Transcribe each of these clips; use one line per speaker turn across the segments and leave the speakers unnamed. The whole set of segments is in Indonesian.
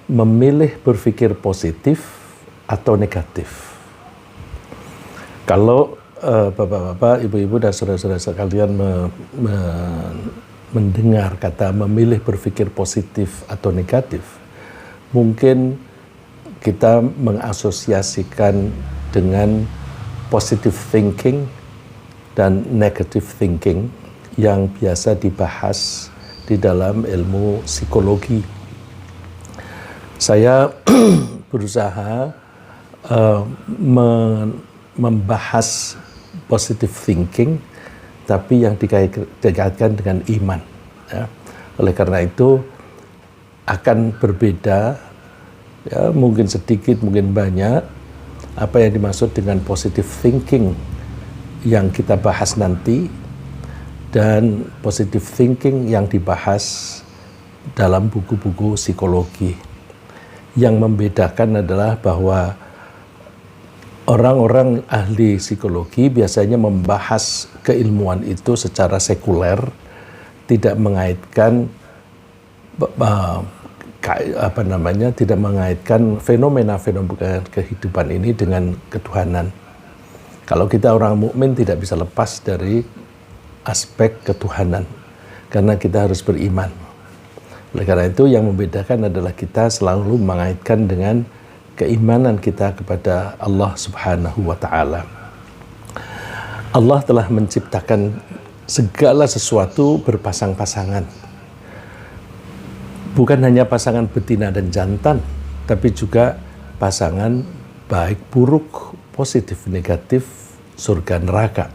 memilih berpikir positif atau negatif. Kalau bapak-bapak, ibu-ibu dan saudara-saudara sekalian mendengar kata memilih berpikir positif atau negatif, mungkin kita mengasosiasikan dengan positive thinking dan negative thinking yang biasa dibahas di dalam ilmu psikologi. Saya berusaha membahas positive thinking, tapi yang dikaitkan dengan iman. Ya. Oleh karena itu akan berbeda, ya, mungkin sedikit, mungkin banyak, apa yang dimaksud dengan positive thinking yang kita bahas nanti, dan positive thinking yang dibahas dalam buku-buku psikologi. Yang membedakan adalah bahwa orang-orang ahli psikologi biasanya membahas keilmuan itu secara sekuler, tidak mengaitkan tidak mengaitkan fenomena-fenomena kehidupan ini dengan ketuhanan. Kalau kita orang mukmin tidak bisa lepas dari aspek ketuhanan, karena kita harus beriman. Oleh karena itu yang membedakan adalah kita selalu mengaitkan dengan keimanan kita kepada Allah Subhanahu wa Ta'ala. Allah telah menciptakan segala sesuatu berpasang-pasangan. Bukan hanya pasangan betina dan jantan, tapi juga pasangan baik buruk, positif negatif, surga neraka.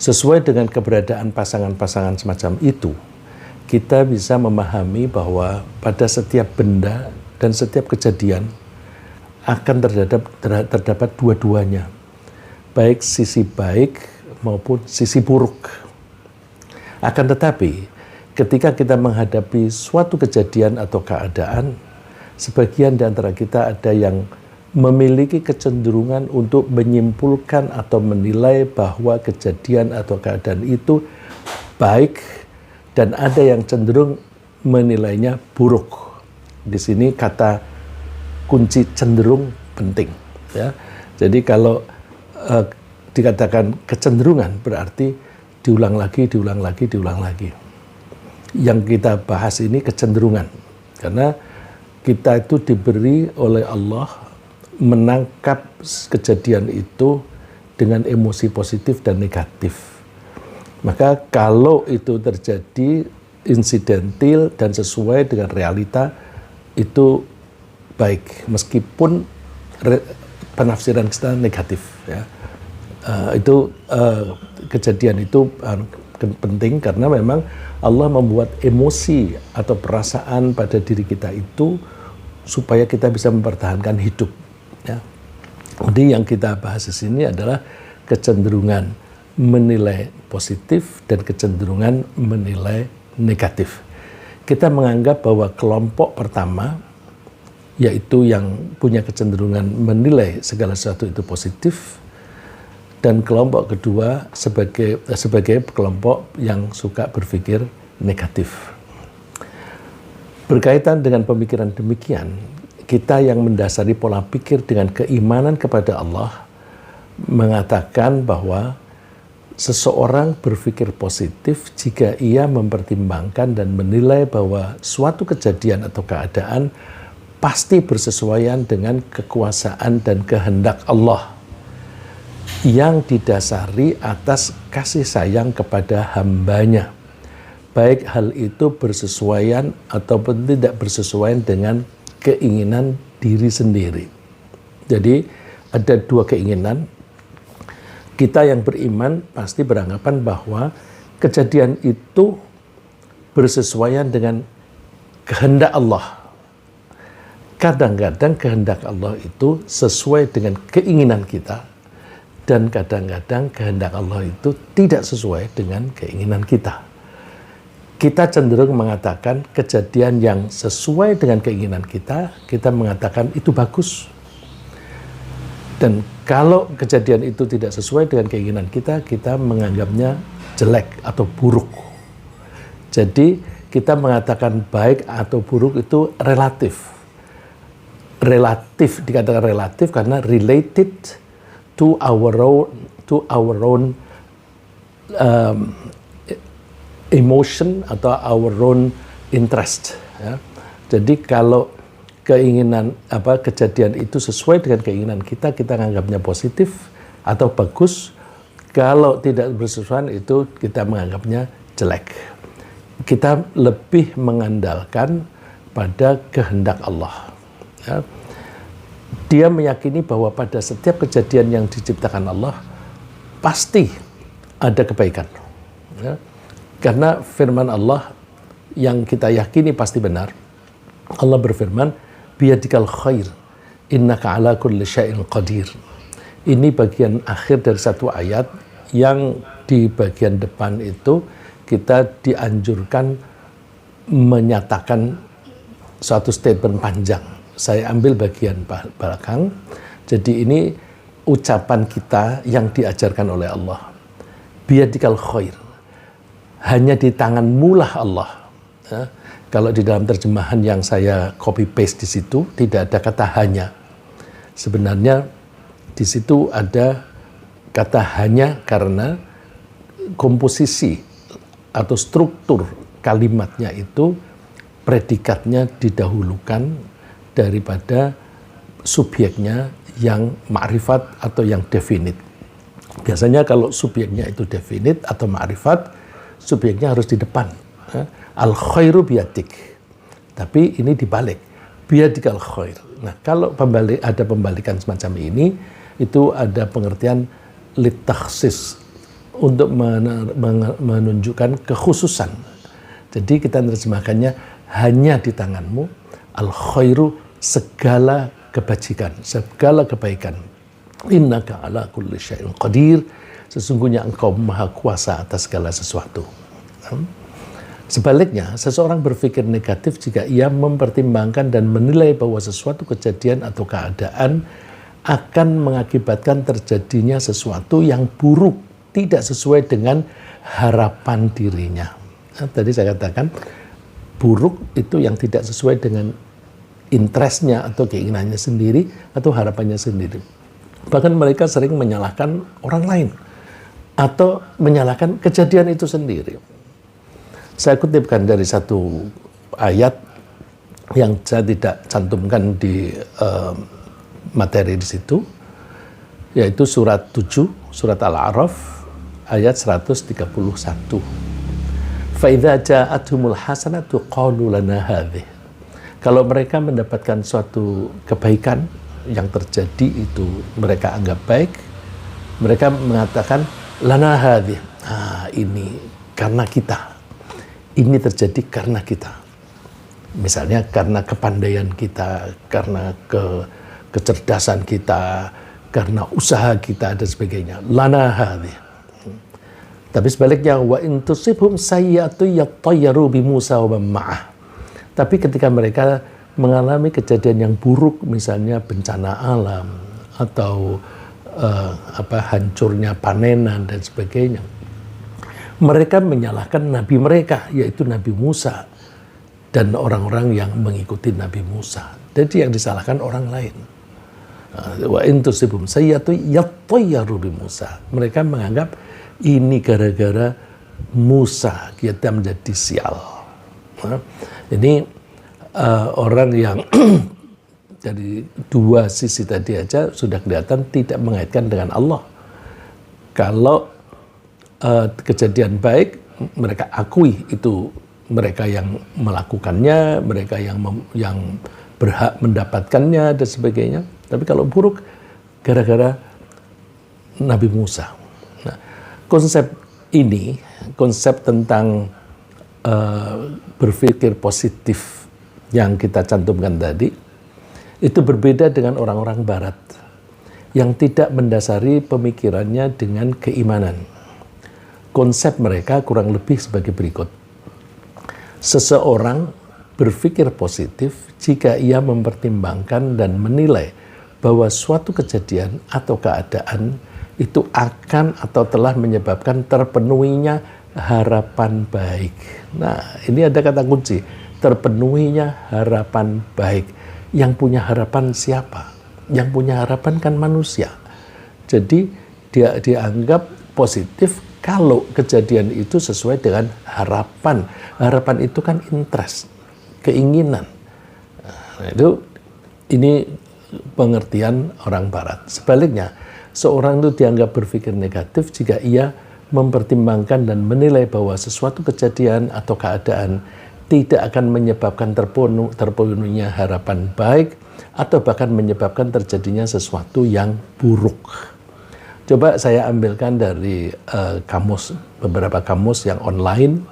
Sesuai dengan keberadaan pasangan-pasangan semacam itu, kita bisa memahami bahwa pada setiap benda dan setiap kejadian akan terdapat dua-duanya, baik sisi baik maupun sisi buruk. Akan tetapi, ketika kita menghadapi suatu kejadian atau keadaan, sebagian di antara kita ada yang memiliki kecenderungan untuk menyimpulkan atau menilai bahwa kejadian atau keadaan itu baik, dan ada yang cenderung menilainya buruk. Di sini kata kunci cenderung penting. Ya. Jadi kalau dikatakan kecenderungan berarti diulang lagi. Yang kita bahas ini kecenderungan. Karena kita itu diberi oleh Allah menangkap kejadian itu dengan emosi positif dan negatif. Maka kalau itu terjadi insidental dan sesuai dengan realita, itu baik, meskipun penafsiran kita negatif. Ya. Kejadian itu penting karena memang Allah membuat emosi atau perasaan pada diri kita itu supaya kita bisa mempertahankan hidup. Ya. Jadi yang kita bahas di sini adalah kecenderungan menilai positif dan kecenderungan menilai negatif. Kita menganggap bahwa kelompok pertama, yaitu yang punya kecenderungan menilai segala sesuatu itu positif, dan kelompok kedua sebagai kelompok yang suka berpikir negatif. Berkaitan dengan pemikiran demikian, kita yang mendasari pola pikir dengan keimanan kepada Allah mengatakan bahwa seseorang berpikir positif jika ia mempertimbangkan dan menilai bahwa suatu kejadian atau keadaan pasti bersesuaian dengan kekuasaan dan kehendak Allah yang didasari atas kasih sayang kepada hambanya, baik hal itu bersesuaian ataupun tidak bersesuaian dengan keinginan diri sendiri. Jadi ada dua keinginan. Kita yang beriman pasti beranggapan bahwa kejadian itu bersesuaian dengan kehendak Allah. Kadang-kadang kehendak Allah itu sesuai dengan keinginan kita, dan kadang-kadang kehendak Allah itu tidak sesuai dengan keinginan kita. Kita cenderung mengatakan kejadian yang sesuai dengan keinginan kita, kita mengatakan itu bagus. Dan kalau kejadian itu tidak sesuai dengan keinginan kita, kita menganggapnya jelek atau buruk. Jadi kita mengatakan baik atau buruk itu relatif. relatif, dikatakan relatif karena related to our own emotion atau our own interest. Ya. Jadi kalau kejadian itu sesuai dengan keinginan kita menganggapnya positif atau bagus. Kalau tidak bersesuaian itu kita menganggapnya jelek. Kita lebih mengandalkan pada kehendak Allah. Ya. Dia meyakini bahwa pada setiap kejadian yang diciptakan Allah pasti ada kebaikan. Ya. Karena firman Allah yang kita yakini pasti benar. Allah berfirman, biyadikal khair, innaka ala kulli syai'in qadir. Ini bagian akhir dari satu ayat yang di bagian depan itu kita dianjurkan menyatakan suatu statement panjang. Saya ambil bagian belakang. Jadi ini ucapan kita yang diajarkan oleh Allah. Biyadikal khair. Hanya di tanganmu lah Allah. Ya. Kalau di dalam terjemahan yang saya copy paste di situ tidak ada kata hanya. Sebenarnya di situ ada kata hanya karena komposisi atau struktur kalimatnya itu predikatnya didahulukan daripada subjeknya yang ma'rifat atau yang definit. Biasanya kalau subjeknya itu definit atau ma'rifat, subjeknya harus di depan. Al-khairu biyadik. Tapi ini dibalik. Biyadikal khair. Nah, kalau ada pembalikan semacam ini, itu ada pengertian litakhsis untuk menunjukkan kekhususan. Jadi kita menerjemahkannya hanya di tanganmu, al-khairu, segala kebajikan, segala kebaikan. Innaka ala kulli syai'in qadir, sesungguhnya engkau maha kuasa atas segala sesuatu. Sebaliknya, seseorang berpikir negatif jika ia mempertimbangkan dan menilai bahwa sesuatu kejadian atau keadaan akan mengakibatkan terjadinya sesuatu yang buruk, tidak sesuai dengan harapan dirinya. Nah, tadi saya katakan, buruk itu yang tidak sesuai dengan interestnya atau keinginannya sendiri atau harapannya sendiri. Bahkan mereka sering menyalahkan orang lain atau menyalahkan kejadian itu sendiri. Saya kutipkan dari satu ayat yang saya tidak cantumkan di materi di situ, yaitu surat 7, surat Al-A'raf, ayat 131. فَإِذَا جَاءَتْهُمُ الْحَسَنَةُ قَالُوا لَنَا هَذِهِ. Kalau mereka mendapatkan suatu kebaikan yang terjadi itu mereka anggap baik, mereka mengatakan lana hadhihi. Ini karena kita. Ini terjadi karena kita. Misalnya karena kepandaian kita, karena kecerdasan kita, karena usaha kita dan sebagainya. Lana hadhihi. Tapi sebaliknya, wa in tusibhum sayyi'atu yattayyaru bi Musa wa ma'ah. Tapi ketika mereka mengalami kejadian yang buruk, misalnya bencana alam atau hancurnya panenan dan sebagainya, mereka menyalahkan nabi mereka, yaitu Nabi Musa dan orang-orang yang mengikuti Nabi Musa. Jadi yang disalahkan orang lain. Wa in tusibhum sayyi'atu yattayyaru bi Musa. Mereka menganggap ini gara-gara Musa kita menjadi sial. Ini orang yang dari dua sisi tadi aja sudah kelihatan tidak mengaitkan dengan Allah. Kalau kejadian baik mereka akui itu mereka yang melakukannya, mereka yang berhak mendapatkannya dan sebagainya. Tapi kalau buruk gara-gara Nabi Musa. Nah, konsep ini, konsep tentang berpikir positif yang kita cantumkan tadi, itu berbeda dengan orang-orang Barat yang tidak mendasari pemikirannya dengan keimanan. Konsep mereka kurang lebih sebagai berikut. Seseorang berpikir positif jika ia mempertimbangkan dan menilai bahwa suatu kejadian atau keadaan itu akan atau telah menyebabkan terpenuhinya harapan baik. Nah, ini ada kata kunci, terpenuhinya harapan baik Yang punya harapan siapa? Yang punya harapan kan manusia. Jadi dia dianggap positif kalau kejadian itu sesuai dengan harapan. Harapan itu kan interest, keinginan. Nah, ini pengertian orang Barat. Sebaliknya, seorang itu dianggap berpikir negatif jika ia mempertimbangkan dan menilai bahwa sesuatu kejadian atau keadaan tidak akan menyebabkan terpenuhinya harapan baik atau bahkan menyebabkan terjadinya sesuatu yang buruk. Coba saya ambilkan dari beberapa kamus yang online.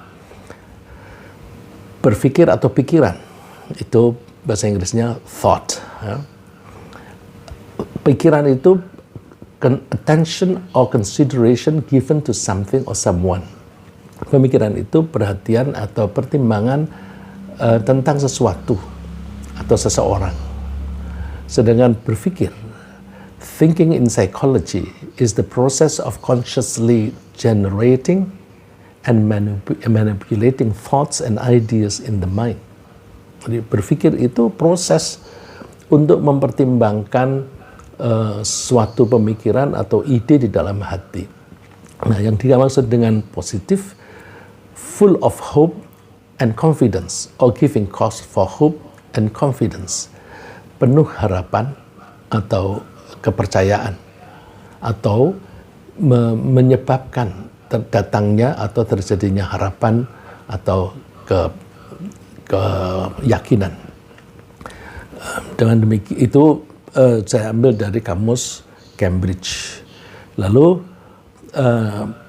Berpikir atau pikiran, itu bahasa Inggrisnya thought. Ya. Pikiran itu attention or consideration given to something or someone. Pemikiran itu perhatian atau pertimbangan tentang sesuatu atau seseorang. Sedangkan berpikir, thinking in psychology is the process of consciously generating and manipulating thoughts and ideas in the mind. Jadi berpikir itu proses untuk mempertimbangkan suatu pemikiran atau ide di dalam hati. Nah, yang dimaksud dengan positif, full of hope and confidence, or giving cause for hope and confidence, penuh harapan atau kepercayaan, atau menyebabkan datangnya atau terjadinya harapan atau keyakinan. Dengan demikian itu saya ambil dari kamus Cambridge. Lalu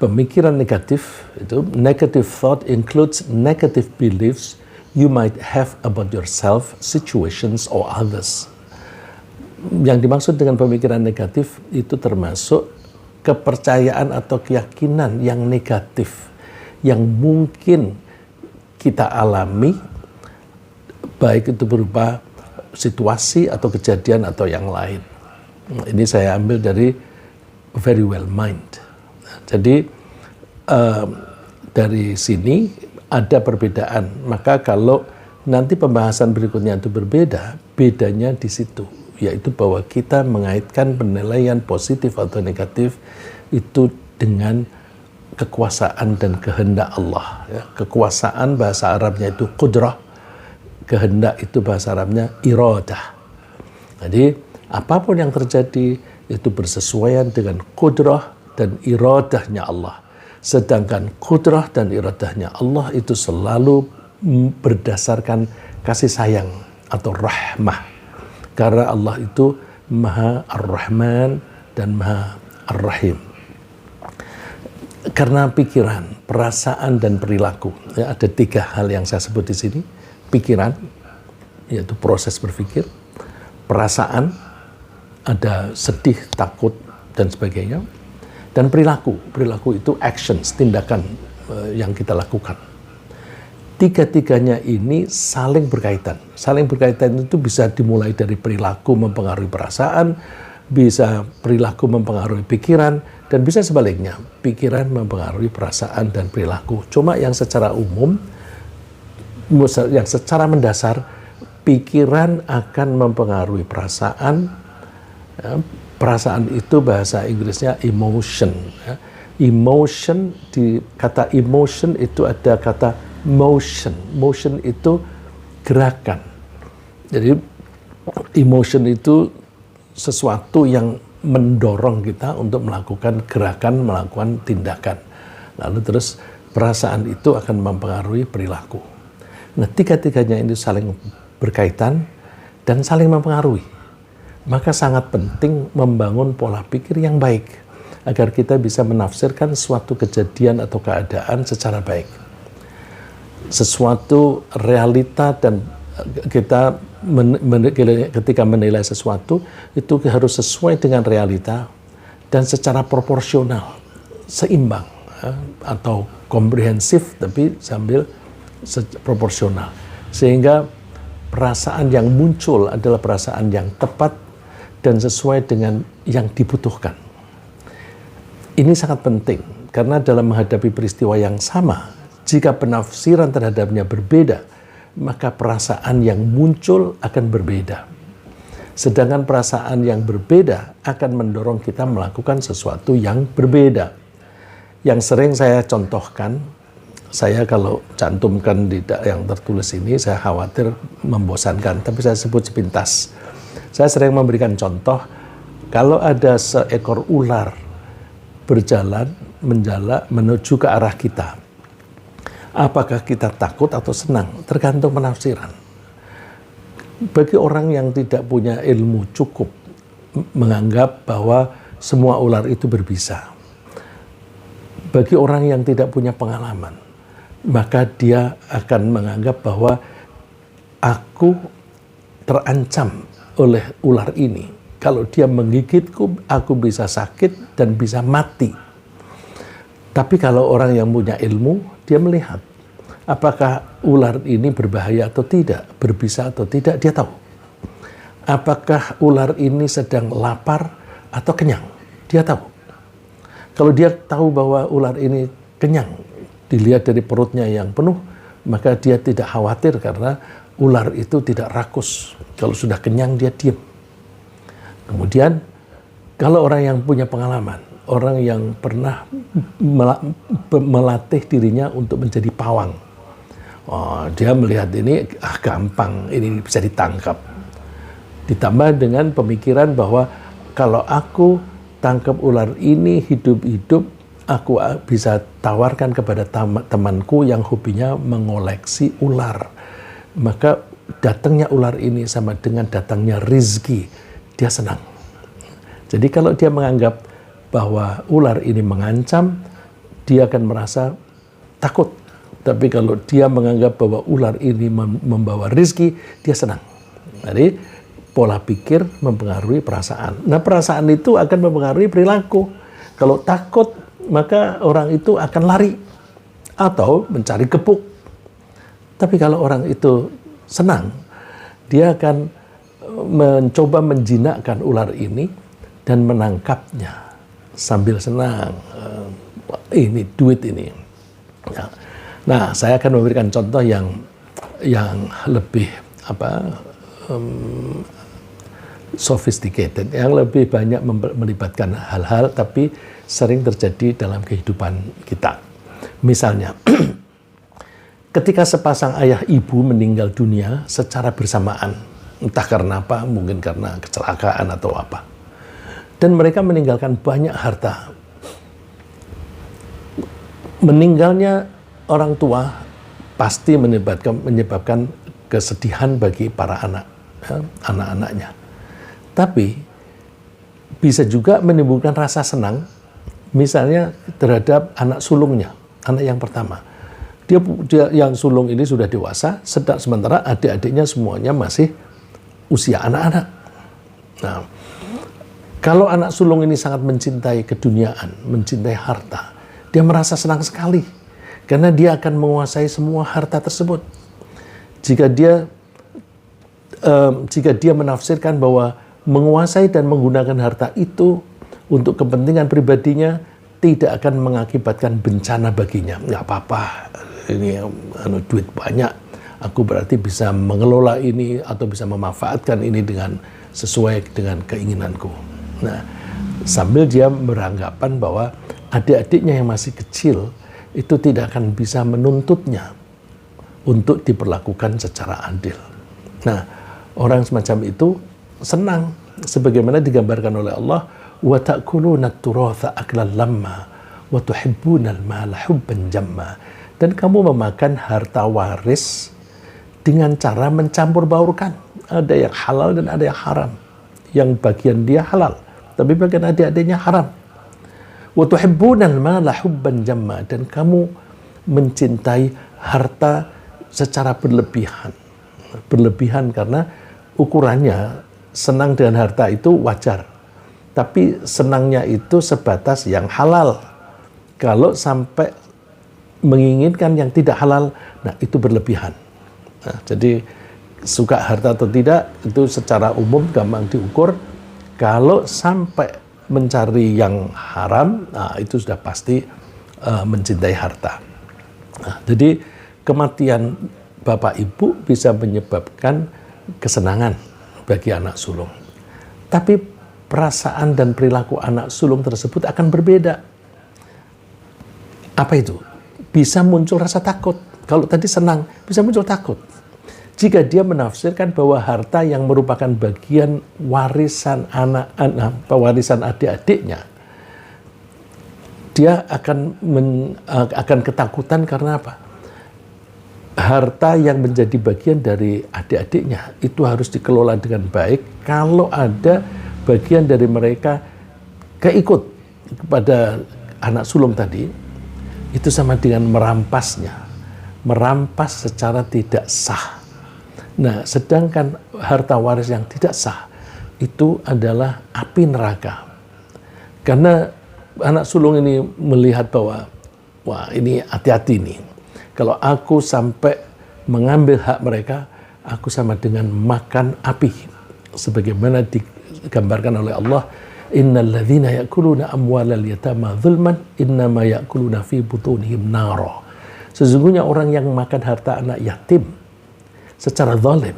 pemikiran negatif itu, negative thought includes negative beliefs you might have about yourself, situations, or others. Yang dimaksud dengan pemikiran negatif itu termasuk kepercayaan atau keyakinan yang negatif yang mungkin kita alami, baik itu berupa situasi atau kejadian atau yang lain. Ini saya ambil dari Very Well Mind. Jadi dari sini ada perbedaan. Maka kalau nanti pembahasan berikutnya itu berbeda, bedanya di situ, yaitu bahwa kita mengaitkan penilaian positif atau negatif itu dengan kekuasaan dan kehendak Allah. Ya. Kekuasaan bahasa Arabnya itu qudrah, kehendak itu bahasa Arabnya iradah. Jadi apapun yang terjadi itu bersesuaian dengan qudrah dan iradahnya Allah. Sedangkan qudrah dan iradahnya Allah itu selalu berdasarkan kasih sayang atau rahmah. Karena Allah itu Maha Ar-Rahman dan Maha Ar-Rahim. Karena pikiran, perasaan, dan perilaku. Ya, ada 3 hal yang saya sebut di sini. Pikiran, yaitu proses berpikir. Perasaan, ada sedih, takut, dan sebagainya. Dan perilaku. Perilaku itu actions, tindakan yang kita lakukan. 3-tiganya ini saling berkaitan. Saling berkaitan itu bisa dimulai dari perilaku mempengaruhi perasaan, bisa perilaku mempengaruhi pikiran, dan bisa sebaliknya, pikiran mempengaruhi perasaan dan perilaku. Cuma yang secara umum, yang secara mendasar, pikiran akan mempengaruhi perasaan. Ya, perasaan itu bahasa Inggrisnya emotion. Ya. Emotion, di kata emotion itu ada kata motion. Motion itu gerakan. Jadi emotion itu sesuatu yang mendorong kita untuk melakukan gerakan, melakukan tindakan. Lalu terus perasaan itu akan mempengaruhi perilaku. Nah, 3-tiganya ini saling berkaitan dan saling mempengaruhi. Maka sangat penting membangun pola pikir yang baik agar kita bisa menafsirkan suatu kejadian atau keadaan secara baik. Sesuatu realita dan kita ketika menilai sesuatu itu harus sesuai dengan realita dan secara proporsional, seimbang atau komprehensif tapi sambil proporsional, sehingga perasaan yang muncul adalah perasaan yang tepat dan sesuai dengan yang dibutuhkan. Ini sangat penting karena dalam menghadapi peristiwa yang sama, jika penafsiran terhadapnya berbeda, maka perasaan yang muncul akan berbeda. Sedangkan perasaan yang berbeda akan mendorong kita melakukan sesuatu yang berbeda. Yang sering saya contohkan, saya kalau cantumkan di yang tertulis ini, saya khawatir membosankan, tapi saya sebut sepintas. Saya sering memberikan contoh, kalau ada seekor ular berjalan, menjala menuju ke arah kita, apakah kita takut atau senang? Tergantung penafsiran. Bagi orang yang tidak punya ilmu cukup menganggap bahwa semua ular itu berbisa. Bagi orang yang tidak punya pengalaman, maka dia akan menganggap bahwa aku terancam oleh ular ini. Kalau dia menggigitku, aku bisa sakit dan bisa mati. Tapi kalau orang yang punya ilmu, dia melihat apakah ular ini berbahaya atau tidak, berbisa atau tidak, dia tahu. Apakah ular ini sedang lapar atau kenyang, dia tahu. Kalau dia tahu bahwa ular ini kenyang, dilihat dari perutnya yang penuh, maka dia tidak khawatir karena ular itu tidak rakus. Kalau sudah kenyang, dia diam. Kemudian, kalau orang yang punya pengalaman, orang yang pernah melatih dirinya untuk menjadi pawang, dia melihat ini gampang, ini bisa ditangkap. Ditambah dengan pemikiran bahwa kalau aku tangkap ular ini hidup-hidup, aku bisa tawarkan kepada temanku yang hobinya mengoleksi ular. Maka datangnya ular ini sama dengan datangnya rizki, dia senang. Jadi kalau dia menganggap bahwa ular ini mengancam, dia akan merasa takut. Tapi kalau dia menganggap bahwa ular ini membawa rizki, dia senang. Jadi pola pikir mempengaruhi perasaan. Nah, perasaan itu akan mempengaruhi perilaku. Kalau takut, maka orang itu akan lari atau mencari gepuk. Tapi kalau orang itu senang, dia akan mencoba menjinakkan ular ini dan menangkapnya sambil senang. Ini duit ini. Ya. Nah, saya akan memberikan contoh yang lebih sophisticated, yang lebih banyak melibatkan hal-hal tapi sering terjadi dalam kehidupan kita. Misalnya, ketika sepasang ayah ibu meninggal dunia secara bersamaan, entah karena apa, mungkin karena kecelakaan atau apa, dan mereka meninggalkan banyak harta. Meninggalnya orang tua pasti menyebabkan kesedihan bagi para anak-anaknya. Tapi bisa juga menimbulkan rasa senang, misalnya terhadap anak sulungnya, anak yang pertama. Dia yang sulung ini sudah dewasa, sementara adik-adiknya semuanya masih usia anak-anak. Nah, kalau anak sulung ini sangat mencintai keduniaan, mencintai harta, dia merasa senang sekali. Karena dia akan menguasai semua harta tersebut. Jika dia menafsirkan bahwa menguasai dan menggunakan harta itu untuk kepentingan pribadinya tidak akan mengakibatkan bencana baginya. Nggak apa-apa, ini duit banyak, aku berarti bisa mengelola ini atau bisa memanfaatkan ini dengan sesuai dengan keinginanku. Nah, sambil dia beranggapan bahwa adik-adiknya yang masih kecil itu tidak akan bisa menuntutnya untuk diperlakukan secara adil. Nah, orang semacam itu senang, sebagaimana digambarkan oleh Allah, wa ta'kuluna at-turatha aklan lamma wa tuhibbuna al-mala hubban jamma. Dan kamu memakan harta waris dengan cara mencampur baurkan. Ada yang halal dan ada yang haram. Yang bagian dia halal, tapi bagian adik-adiknya haram. Wa tuhibbuna al-mala hubban jamma, dan kamu mencintai harta secara berlebihan. Berlebihan karena ukurannya senang dengan harta itu wajar. Tapi senangnya itu sebatas yang halal. Kalau sampai menginginkan yang tidak halal, nah itu berlebihan. Nah, jadi suka harta atau tidak itu secara umum gampang diukur. Kalau sampai mencari yang haram, nah itu sudah pasti mencintai harta. Nah, jadi kematian bapak ibu bisa menyebabkan kesenangan bagi anak sulung. Tapi perasaan dan perilaku anak sulung tersebut akan berbeda. Apa itu? Bisa muncul rasa takut. Kalau tadi senang, bisa muncul takut. Jika dia menafsirkan bahwa harta yang merupakan bagian warisan warisan adik-adiknya, dia akan ketakutan karena apa? Harta yang menjadi bagian dari adik-adiknya itu harus dikelola dengan baik. Kalau ada bagian dari mereka keikut kepada anak sulung tadi, itu sama dengan merampasnya. Merampas secara tidak sah. Nah, sedangkan harta waris yang tidak sah itu adalah api neraka. Karena anak sulung ini melihat bahwa, wah ini hati-hati nih. Kalau aku sampai mengambil hak mereka, aku sama dengan makan api. Sebagaimana digambarkan oleh Allah, innal ladzina ya'kuluna amwalal yatama dzulman innama ya'kuluna fi butunihim nara. Sesungguhnya orang yang makan harta anak yatim secara zalim,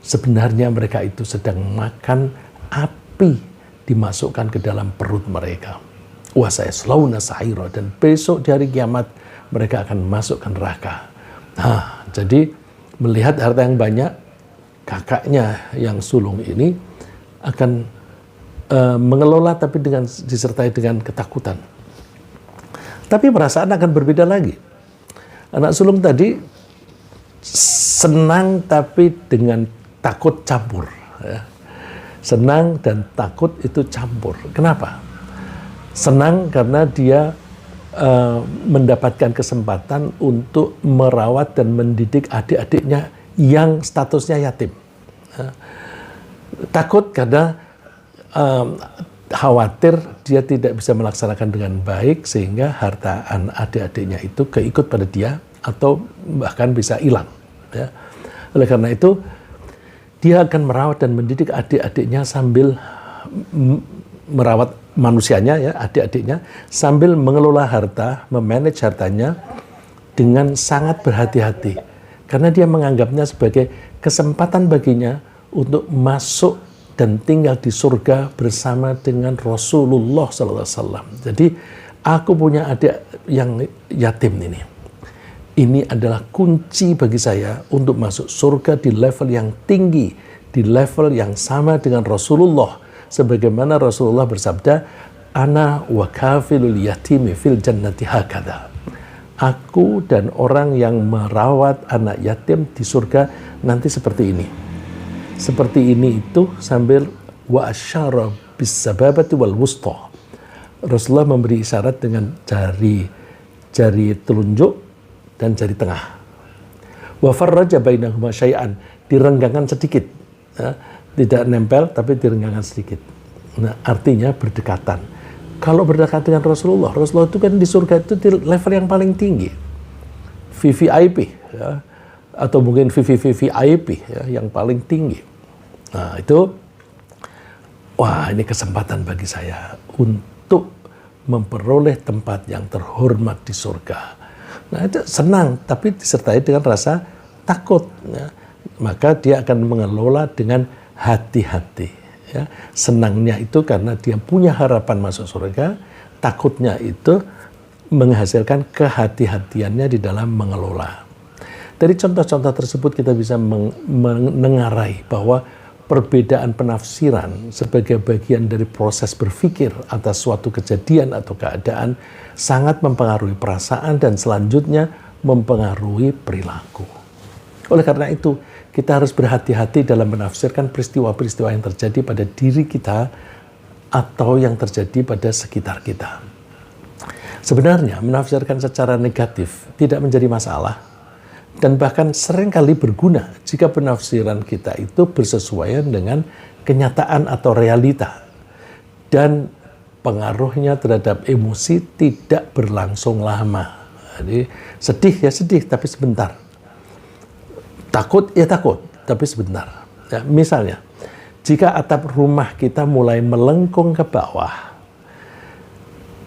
sebenarnya mereka itu sedang makan api dimasukkan ke dalam perut mereka. Wa sayaslawna sa'ira, dan besok di hari kiamat mereka akan masuk ke neraka. Nah, jadi melihat harta yang banyak, kakaknya yang sulung ini akan mengelola tapi disertai dengan ketakutan. Tapi perasaan akan berbeda lagi. Anak sulung tadi senang tapi dengan takut campur. Ya. Senang dan takut itu campur. Kenapa? Senang karena dia mendapatkan kesempatan untuk merawat dan mendidik adik-adiknya yang statusnya yatim. Takut karena khawatir dia tidak bisa melaksanakan dengan baik sehingga harta adik-adiknya itu keikut pada dia atau bahkan bisa hilang. Ya. Oleh karena itu dia akan merawat dan mendidik adik-adiknya sambil merawat manusianya, ya, adik-adiknya, sambil mengelola harta, memanage hartanya dengan sangat berhati-hati. Karena dia menganggapnya sebagai kesempatan baginya untuk masuk dan tinggal di surga bersama dengan Rasulullah SAW. Jadi, aku punya adik yang yatim ini. Ini adalah kunci bagi saya untuk masuk surga di level yang tinggi, di level yang sama dengan Rasulullah. Sebagaimana Rasulullah bersabda, ana wa kafilul yatimi fil jannati hakadha. Aku dan orang yang merawat anak yatim di surga nanti seperti ini. Seperti ini itu sambil wa asyara bis sababati wal wusta. Rasulullah memberi isyarat dengan jari telunjuk dan jari tengah. Wa farraja bainahuma syai'an, direnggangkan sedikit. Ya. Tidak nempel, tapi direnggangkan sedikit. Nah, artinya berdekatan. Kalau berdekatan dengan Rasulullah, Rasulullah itu kan di surga itu di level yang paling tinggi. VVIP, ya. Atau mungkin VVVVIP, ya, yang paling tinggi. Nah, itu, wah, ini kesempatan bagi saya untuk memperoleh tempat yang terhormat di surga. Nah, itu senang, tapi disertai dengan rasa takut. Ya. Maka dia akan mengelola dengan hati-hati. Ya. Senangnya itu karena dia punya harapan masuk surga, takutnya itu menghasilkan kehati-hatiannya di dalam mengelola. Dari contoh-contoh tersebut kita bisa menengarai bahwa perbedaan penafsiran sebagai bagian dari proses berpikir atas suatu kejadian atau keadaan sangat mempengaruhi perasaan dan selanjutnya mempengaruhi perilaku. Oleh karena itu, kita harus berhati-hati dalam menafsirkan peristiwa-peristiwa yang terjadi pada diri kita atau yang terjadi pada sekitar kita. Sebenarnya, menafsirkan secara negatif tidak menjadi masalah dan bahkan seringkali berguna jika penafsiran kita itu bersesuaian dengan kenyataan atau realita dan pengaruhnya terhadap emosi tidak berlangsung lama. Jadi, sedih ya sedih, tapi sebentar. Takut, ya takut, tapi sebentar. Ya, misalnya, jika atap rumah kita mulai melengkung ke bawah,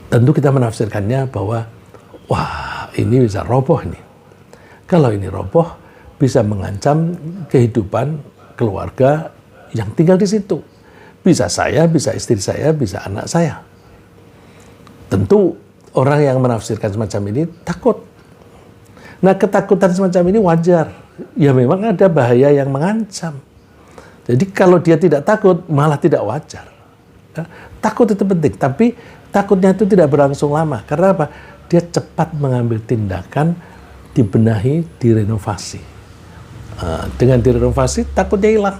tentu kita menafsirkannya bahwa, wah, ini bisa roboh nih. Kalau ini roboh, bisa mengancam kehidupan keluarga yang tinggal di situ. Bisa saya, bisa istri saya, bisa anak saya. Tentu orang yang menafsirkan semacam ini takut. Nah, ketakutan semacam ini wajar. Ya memang ada bahaya yang mengancam. Jadi kalau dia tidak takut, malah tidak wajar. Takut itu penting, tapi takutnya itu tidak berlangsung lama. Karena apa? Dia cepat mengambil tindakan, dibenahi, direnovasi. Dengan direnovasi, takutnya hilang.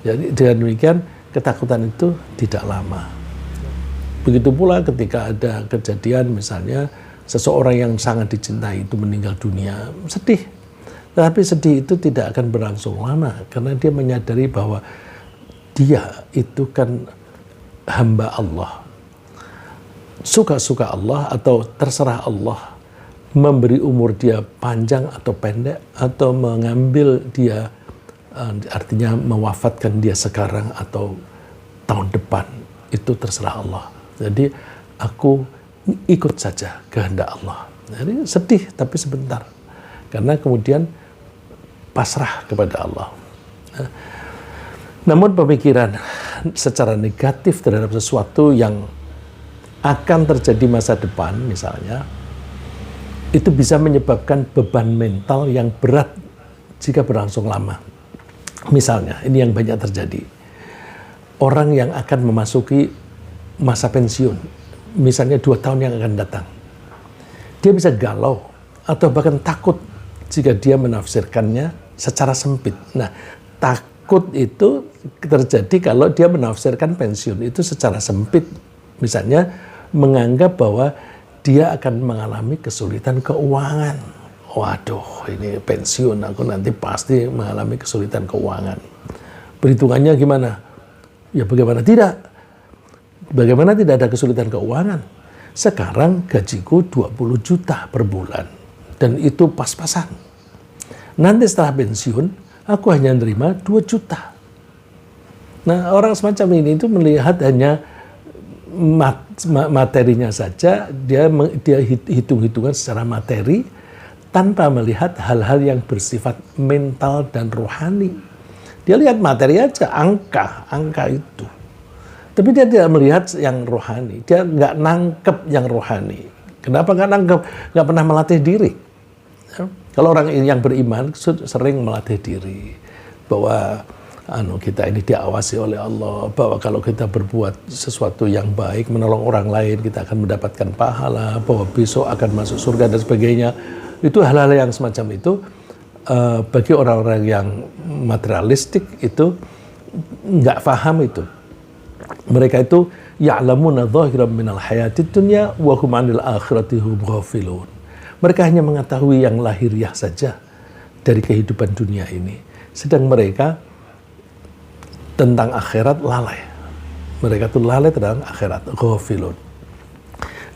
Jadi dengan demikian, ketakutan itu tidak lama. Begitu pula ketika ada kejadian misalnya seseorang yang sangat dicintai itu meninggal dunia, sedih. Tapi sedih itu tidak akan berlangsung lama karena dia menyadari bahwa dia itu kan hamba Allah. Suka-suka Allah atau terserah Allah memberi umur dia panjang atau pendek atau mengambil dia, artinya mewafatkan dia sekarang atau tahun depan, itu terserah Allah. Jadi aku ikut saja kehendak Allah. Jadi sedih tapi sebentar. Karena kemudian pasrah kepada Allah. Namun pemikiran secara negatif terhadap sesuatu yang akan terjadi masa depan misalnya, itu bisa menyebabkan beban mental yang berat jika berlangsung lama. Misalnya, ini yang banyak terjadi. Orang yang akan memasuki masa pensiun, misalnya 2 tahun yang akan datang. Dia bisa galau atau bahkan takut jika dia menafsirkannya secara sempit. Nah, takut itu terjadi kalau dia menafsirkan pensiun itu secara sempit. Misalnya, menganggap bahwa dia akan mengalami kesulitan keuangan. Waduh, ini pensiun, aku nanti pasti mengalami kesulitan keuangan. Perhitungannya gimana? Ya bagaimana tidak? Bagaimana tidak ada kesulitan keuangan? Sekarang gajiku 20 juta per bulan. Dan itu pas-pasan. Nanti setelah pensiun, aku hanya menerima 2 juta. Nah, orang semacam ini itu melihat hanya materinya saja, dia hitung-hitungan secara materi, tanpa melihat hal-hal yang bersifat mental dan rohani. Dia lihat materi aja, angka itu. Tapi dia tidak melihat yang rohani. Dia nggak nangkep yang rohani. Kenapa nggak nangkep? Nggak pernah melatih diri. Ya. Kalau orang yang beriman sering melatih diri bahwa kita ini diawasi oleh Allah, bahwa kalau kita berbuat sesuatu yang baik, menolong orang lain, kita akan mendapatkan pahala, bahwa besok akan masuk surga dan sebagainya. Itu hal-hal yang semacam itu bagi orang-orang yang materialistik itu nggak paham itu. Mereka itu ya'lamuna dhahiran minal hayatid dunya wa hum 'anil akhirati hum ghafilun. Mereka hanya mengetahui yang lahiriah saja dari kehidupan dunia ini. Sedang mereka tentang akhirat lalai. Mereka itu lalai tentang akhirat, ghafilun.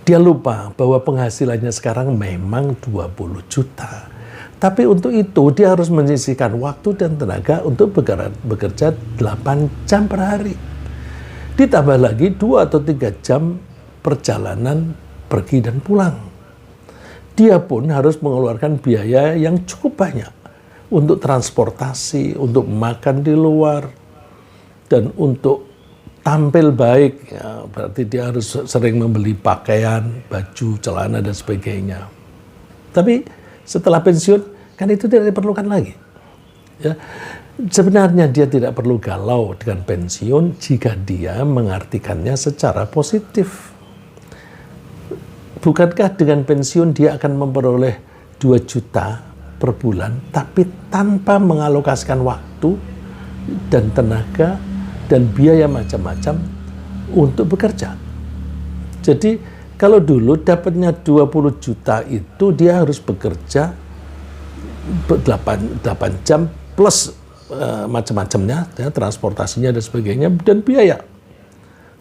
Dia lupa bahwa penghasilannya sekarang memang 20 juta. Tapi untuk itu dia harus menyisihkan waktu dan tenaga untuk bekerja 8 jam per hari. Ditambah lagi 2 atau 3 jam perjalanan pergi dan pulang. Dia pun harus mengeluarkan biaya yang cukup banyak untuk transportasi, untuk makan di luar, dan untuk tampil baik. Ya, berarti dia harus sering membeli pakaian, baju, celana, dan sebagainya. Tapi setelah pensiun, kan itu tidak diperlukan lagi. Ya. Sebenarnya dia tidak perlu galau dengan pensiun jika dia mengartikannya secara positif. Bukankah dengan pensiun dia akan memperoleh 2 juta per bulan, tapi tanpa mengalokasikan waktu dan tenaga dan biaya macam-macam untuk bekerja. Jadi kalau dulu dapatnya 20 juta itu dia harus bekerja 8 jam plus macam-macamnya, ya, transportasinya dan sebagainya, dan biaya.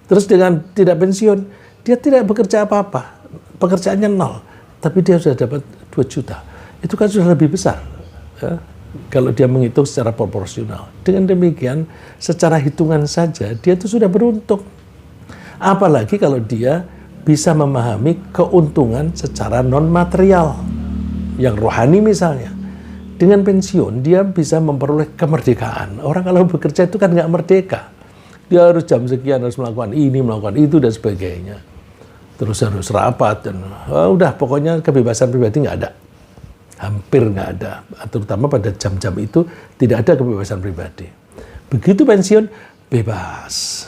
Terus dengan tidak pensiun, dia tidak bekerja apa-apa, pekerjaannya 0, tapi dia sudah dapat 2 juta. Itu kan sudah lebih besar, ya, kalau dia menghitung secara proporsional. Dengan demikian, secara hitungan saja, dia itu sudah beruntung. Apalagi kalau dia bisa memahami keuntungan secara non-material, yang rohani misalnya. Dengan pensiun, dia bisa memperoleh kemerdekaan. Orang kalau bekerja itu kan nggak merdeka. Dia harus jam sekian harus melakukan ini, melakukan itu dan sebagainya. Terus harus rapat dan udah pokoknya kebebasan pribadi nggak ada, hampir nggak ada. Terutama pada jam-jam itu tidak ada kebebasan pribadi. Begitu pensiun bebas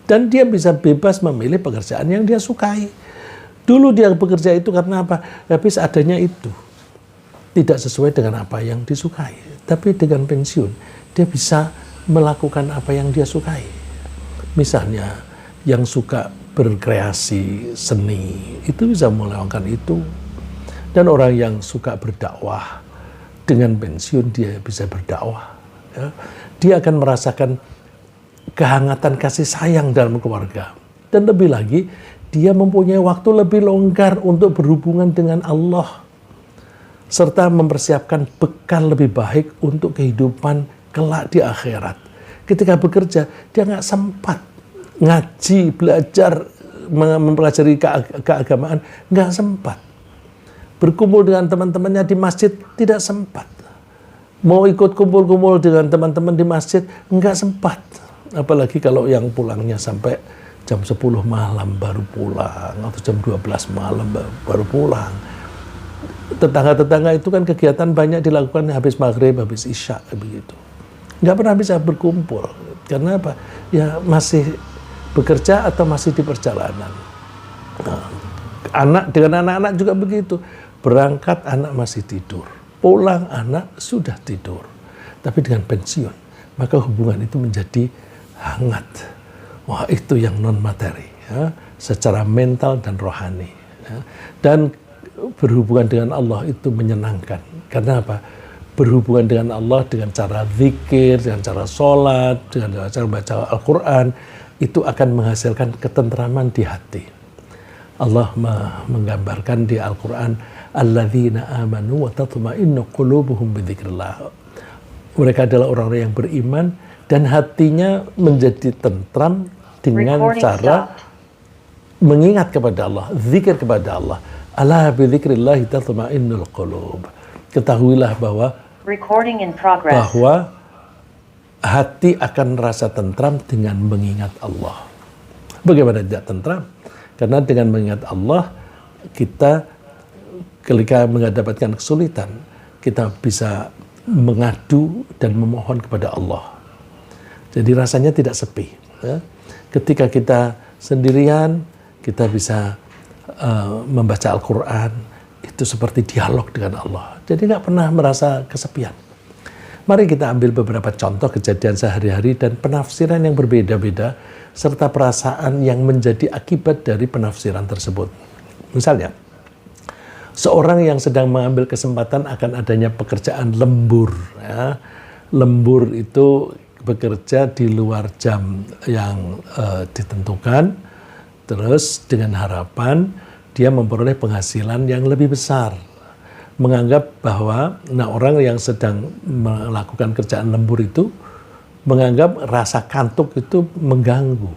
dan dia bisa bebas memilih pekerjaan yang dia sukai. Dulu dia bekerja itu karena apa? Habis adanya itu tidak sesuai dengan apa yang disukai. Tapi dengan pensiun dia bisa melakukan apa yang dia sukai. Misalnya yang suka berkreasi seni itu bisa melakukan itu, dan orang yang suka berdakwah dengan pensiun dia bisa berdakwah, ya. Dia akan merasakan kehangatan kasih sayang dalam keluarga, dan lebih lagi dia mempunyai waktu lebih longgar untuk berhubungan dengan Allah serta mempersiapkan bekal lebih baik untuk kehidupan kelak di akhirat. Ketika bekerja dia nggak sempat ngaji, belajar, mempelajari keagamaan, nggak sempat. Berkumpul dengan teman-temannya di masjid, tidak sempat. Mau ikut kumpul-kumpul dengan teman-teman di masjid, nggak sempat. Apalagi kalau yang pulangnya sampai jam 10 malam baru pulang, atau jam 12 malam baru pulang. Tetangga-tetangga itu kan kegiatan banyak dilakukan habis maghrib, habis isya, begitu. Nggak pernah bisa berkumpul. Karena apa? Ya masih bekerja atau masih di perjalanan. Nah, anak dengan anak-anak juga begitu. Berangkat anak masih tidur, pulang anak sudah tidur. Tapi dengan pensiun, maka hubungan itu menjadi hangat. Wah, itu yang non materi, ya, secara mental dan rohani. Ya. Dan berhubungan dengan Allah itu menyenangkan. Karena apa? Berhubungan dengan Allah dengan cara zikir, dengan cara sholat, dengan cara baca Al-Quran, itu akan menghasilkan ketentraman di hati. Allah menggambarkan di Al-Quran, alladzina amanu wa tatma'innu qulubuhum bidzikrillah. Mereka adalah orang-orang yang beriman dan hatinya menjadi tentram dengan cara mengingat kepada Allah, zikir kepada Allah. Ala bidzikrillah tatma'innul qulub. Ketahuilah bahwa hati akan rasa tentram dengan mengingat Allah. Bagaimana tidak tentram? Karena dengan mengingat Allah, kita ketika mendapatkan kesulitan, kita bisa mengadu dan memohon kepada Allah. Jadi rasanya tidak sepi. Ya. Ketika kita sendirian, kita bisa membaca Al-Quran, itu seperti dialog dengan Allah. Jadi nggak pernah merasa kesepian. Mari kita ambil beberapa contoh kejadian sehari-hari dan penafsiran yang berbeda-beda, serta perasaan yang menjadi akibat dari penafsiran tersebut. Misalnya, seorang yang sedang mengambil kesempatan akan adanya pekerjaan lembur. Ya. Lembur itu bekerja di luar jam yang ditentukan, terus dengan harapan dia memperoleh penghasilan yang lebih besar. Menganggap bahwa orang yang sedang melakukan kerjaan lembur itu menganggap rasa kantuk itu mengganggu.